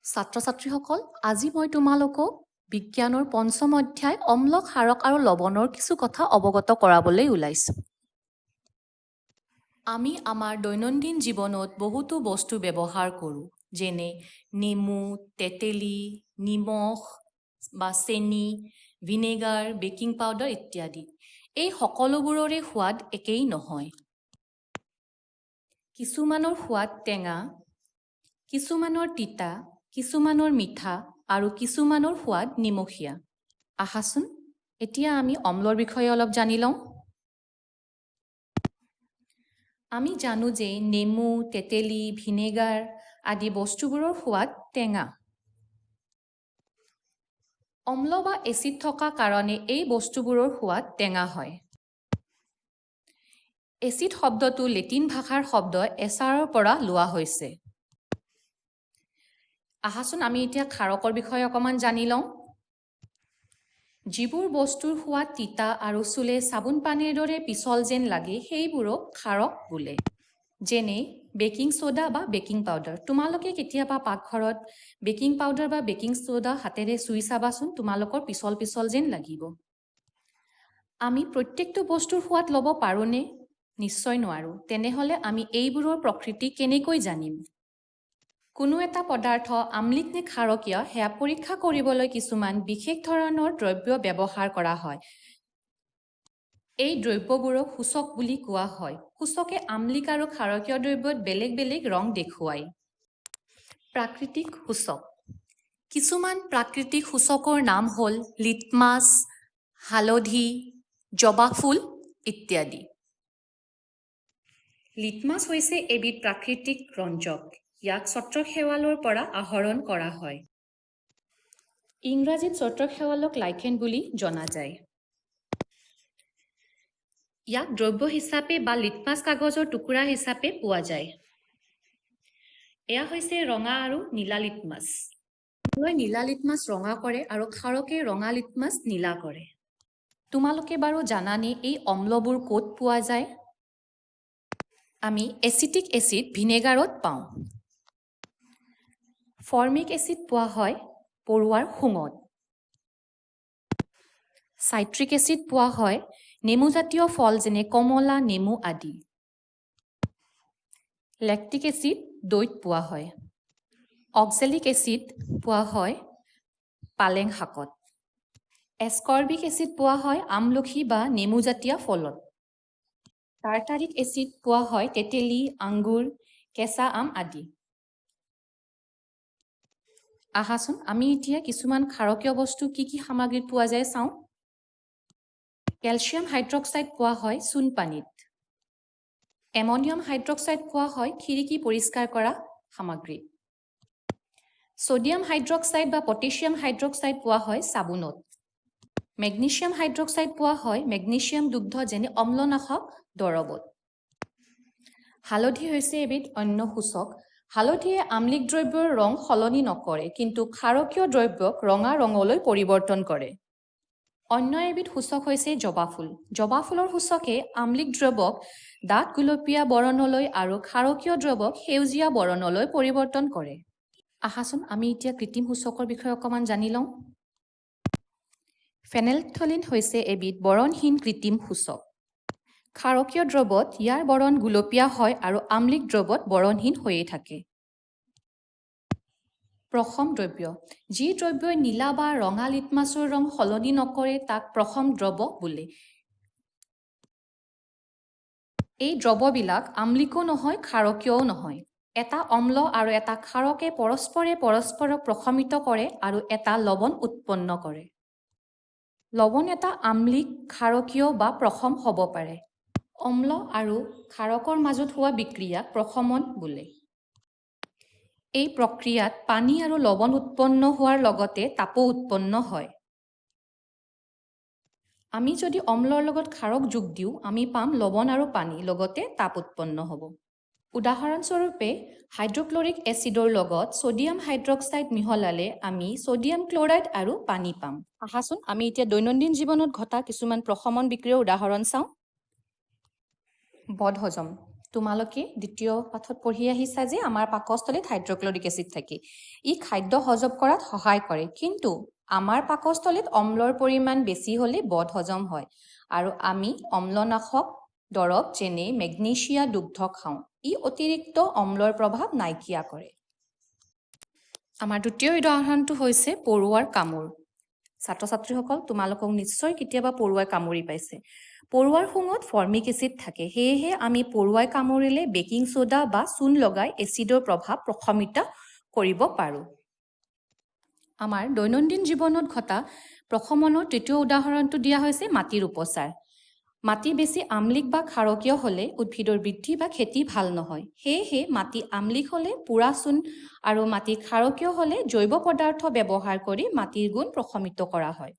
ছাত্ৰ-ছাত্ৰীসকল, আজি মই তোমালোকক বিজ্ঞানৰ পঞ্চম অধ্যায় অম্ল, ক্ষাৰক আৰু লৱণৰ কিছু কথা অৱগত কৰাবলৈ ওলাইছোঁ। আমি আমাৰ দৈনন্দিন জীৱনত বহুতো বস্তু ব্যৱহাৰ কৰোঁ, যেনে নেমু, তেতেলী, নিমখ বা চেনি, ভিনেগাৰ, বেকিং পাউডাৰ ইত্যাদি। এই সকলোবোৰৰে সোৱাদ একেই নহয়। কিছুমানৰ সোৱাদ টেঙা, কিছুমানৰ তিতা, কিছুমানৰ মিঠা আৰু কিছুমানৰ সোৱাদ নিমখীয়া। আহাচোন, এতিয়া আমি অম্লৰ বিষয়ে অলপ জানি লওঁ। আমি জানো যে নেমু, তেতেলী, ভিনেগাৰ আদি বস্তুবোৰৰ সোৱাদ টেঙা। অম্ল বা এচিড থকা কাৰণে এই বস্তুবোৰৰ সোৱাদ টেঙা হয়। এচিড শব্দটো লেটিন ভাষাৰ শব্দ এচাৰৰ পৰা লোৱা হৈছে। আহাচোন, আমি এতিয়া ক্ষাৰকৰ বিষয়ে অকণমান জানি লওঁ। যিবোৰ বস্তুৰ সোৱাদ তিতা আৰু চুলে চাবোন পানীৰ দৰে পিছল যেন লাগে, সেইবোৰক ক্ষাৰক বোলে। যেনে বেকিং ছ'ডা বা বেকিং পাউডাৰ। তোমালোকে কেতিয়াবা পাকঘৰত বেকিং পাউডাৰ বা বেকিং ছ'ডা হাতেৰে চুই চাবাচোন, তোমালোকৰ পিছল পিছল যেন লাগিব। আমি প্ৰত্যেকটো বস্তুৰ সোৱাদ ল'ব পাৰোঁনে? নিশ্চয় নোৱাৰোঁ। তেনেহ'লে আমি এইবোৰৰ প্ৰকৃতি কেনেকৈ জানিম? কোনো এটা পদাৰ্থ আম্লিক নে ক্ষাৰকীয় সেয়া পৰীক্ষা কৰিবলৈ কিছুমান বিশেষ ধৰণৰ দ্ৰব্য ব্যৱহাৰ কৰা হয়। এই দ্ৰব্যবোৰক সূচক বুলি কোৱা হয়। সূচকে আম্লিক আৰু ক্ষাৰকীয় দ্ৰব্যত বেলেগ বেলেগ ৰং দেখুৱায়। প্ৰাকৃতিক সূচক। কিছুমান প্ৰাকৃতিক সূচকৰ নাম হ'ল লিটমাছ, হালধি, জবা ফুল ইত্যাদি। লিটমাছ হৈছে এবিধ প্ৰাকৃতিক ৰঞ্জক। ইয়াক ছত্ৰক শেৱালৰ পৰা আহৰণ কৰা হয়। ইংৰাজীত ছত্ৰক শেৱালক লাইকেন বুলি জনা যায়। ইয়াক দ্ৰব্য হিচাপে বা লিটমাছ কাগজৰ টুকুৰা হিচাপে পোৱা যায়। এয়া হৈছে ৰঙা আৰু নীলা লিটমাছ। নীলা লিটমাছ ৰঙা কৰে আৰু ক্ষাৰকে ৰঙা লিটমাছ নীলা কৰে। তোমালোকে বাৰু জানানে এই অম্লবোৰ ক'ত পোৱা যায়? আমি এচিটিক এচিড ভিনেগাৰত পাওঁ। ফৰ্মিক এচিড পোৱা হয় পৰুৱাৰ শুঙত। চাইট্ৰিক এচিড পোৱা হয় নেমুজাতীয় ফল যেনে কমলা, নেমু আদি। লেক্টিক এচিড দৈত পোৱা হয়। অক্সেলিক এচিড পোৱা হয় পালেং শাকত। এস্কৰ্বিক এচিড পোৱা হয় আমলখি বা নেমুজাতীয় ফলত। টাৰ্টাৰিক এচিড পোৱা হয় তেতেলী, আঙুৰ, কেঁচা আম আদি। আহাচোন, আমি এতিয়া কিছুমান ক্ষাৰকীয় বস্তু কি কি সামগ্ৰীত পোৱা যায় চাওঁ। কেলছিয়াম হাইড্ৰক্সাইড পোৱা হয় চূণ পানীত। এমনিয়াম হাইড্ৰক্সাইড পোৱা হয় খিৰিকী পৰিষ্কাৰ কৰা সামগ্ৰীত। ছ'ডিয়াম হাইড্ৰক্সাইড বা পটেছিয়াম হাইড্ৰক্সাইড পোৱা হয় চাবোনত। মেগনেছিয়াম হাইড্ৰক্সাইড পোৱা হয় মেগনেছিয়াম দুগ্ধ যেনে অম্লনাশক দৰৱত। হালধি হৈছে এবিধ অন্য সূচক। হালধিয়ে আম্লিক দ্ৰব্যৰ ৰং সলনি নকৰে, কিন্তু ক্ষাৰকীয় দ্ৰব্যক ৰঙা ৰঙলৈ পৰিৱৰ্তন কৰে। অন্য এবিধ সূচক হৈছে জবা ফুল। জবা ফুলৰ সূচকে আম্লিক দ্ৰৱক ডাঠ গুলপীয়া বৰণলৈ আৰু ক্ষাৰকীয় দ্ৰৱক সেউজীয়া বৰণলৈ পৰিৱৰ্তন কৰে। আহাচোন, আমি এতিয়া কৃত্ৰিম সূচকৰ বিষয়ে অকণমান জানি লওঁ। ফেনেলফথলিন হৈছে এবিধ বৰণহীন কৃত্ৰিম সূচক। ক্ষাৰকীয় দ্ৰৱত ইয়াৰ বৰণ গুলপীয়া হয় আৰু আম্লিক দ্ৰৱত বৰণহীন হৈয়ে থাকে। প্ৰশম দ্ৰব্য। যি দ্ৰব্যই নীলা বা ৰঙা লিটমাছৰ ৰং সলনি নকৰে তাক প্ৰশম দ্ৰব্য বোলে। এই দ্ৰব্যবিলাক আম্লিকো নহয়, ক্ষাৰকীয়ও নহয়। এটা অম্ল আৰু এটা ক্ষাৰকে পৰস্পৰক প্ৰশমিত কৰে আৰু এটা লৱণ উৎপন্ন কৰে। লৱণ এটা আম্লিক, ক্ষাৰকীয় বা প্ৰশম হ'ব পাৰে। অম্ল আৰু ক্ষাৰকৰ মাজত হোৱা বিক্ৰিয়াক প্ৰশমন বোলে। এই প্ৰক্ৰিয়াত পানী আৰু লৱণ উৎপন্ন হোৱাৰ লগতে তাপো উৎপন্ন হয়। আমি যদি অম্লৰ লগত ক্ষাৰক যোগ দিওঁ, আমি পাম লৱণ আৰু পানী, লগতে তাপ উৎপন্ন হ'ব। উদাহৰণস্বৰূপে, হাইড্ৰক্লৰিক এচিডৰ লগত ছ'ডিয়াম হাইড্ৰক্সাইড মিহলালে আমি ছ'ডিয়াম ক্লৰাইড আৰু পানী পাম। আহাচোন, আমি এতিয়া দৈনন্দিন জীৱনত ঘটা কিছুমান প্ৰশমন বিক্ৰিয়াৰ উদাহৰণ চাওঁ। বদহজম। তোমালোকে দ্বিতীয় পাঠত পঢ়ি আহিছা যে আমাৰ পাকস্থলীত হাইড্ৰক্লৰিক এচিড থাকে। ই খাদ্য হজম কৰাত সহায় কৰে, কিন্তু আমাৰ পাকস্থলীত অম্লৰ পৰিমাণ বেছি হ'লে বদহজম হয় আৰু আমি অম্লনাশক দৰৱ যেনে মেগনেছিয়া দুগ্ধ খাওঁ। ই অতিৰিক্ত অম্লৰ প্ৰভাৱ নাইকিয়া কৰে। আমাৰ দ্বিতীয় উদাহৰণটো হৈছে পৰুৱাৰ কামোৰ। ছাত্ৰ ছাত্ৰীসকল, তোমালোকক নিশ্চয় কেতিয়াবা পৰুৱাই কামুৰি পাইছে। পৰুৱাৰ শুঙত ফৰ্মিক এচিড থাকে, সেয়েহে আমি পৰুৱাই কামুৰিলে বেকিং ছ'ডা বা চূণ লগাই এচিডৰ প্ৰভাৱ প্ৰশমিত কৰিব পাৰোঁ। আমাৰ দৈনন্দিন জীৱনত ঘটা প্ৰশমনৰ তৃতীয় উদাহৰণটো দিয়া হৈছে মাটিৰ উপচাৰ। মাটি বেছি আমলিক বা ক্ষাৰকীয় হ'লে উদ্ভিদৰ বৃদ্ধি বা খেতি ভাল নহয়। সেয়েহে মাটি আমলিক হ'লে পোৰা চূণ আৰু মাটি ক্ষাৰকীয় হ'লে জৈৱ পদাৰ্থ ব্যৱহাৰ কৰি মাটিৰ গুণ প্ৰশমিত কৰা হয়।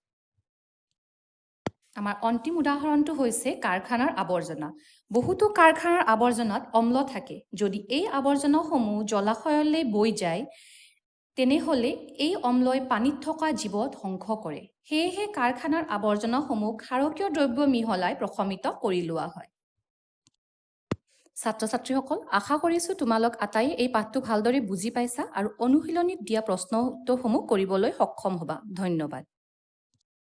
আমাৰ অন্তিম উদাহৰণটো হৈছে কাৰখানাৰ আৱৰ্জনা। বহুতো কাৰখানাৰ আৱৰ্জনাত অম্ল থাকে। যদি এই আৱৰ্জনাসমূহ জলাশয়লৈ বৈ যায়, তেনেহ'লে এই অম্লই পানীত থকা জীৱ ধ্বংস কৰে। সেয়েহে কাৰখানাৰ আৱৰ্জনাসমূহ ক্ষাৰকীয় দ্ৰব্য মিহলাই প্ৰশমিত কৰি লোৱা হয়। ছাত্ৰ ছাত্ৰীসকল, আশা কৰিছোঁ তোমালোক আটাইয়ে এই পাঠটো ভালদৰে বুজি পাইছা আৰু অনুশীলনীত দিয়া প্ৰশ্ন উত্তৰসমূহ কৰিবলৈ সক্ষম হ'বা। ধন্যবাদ।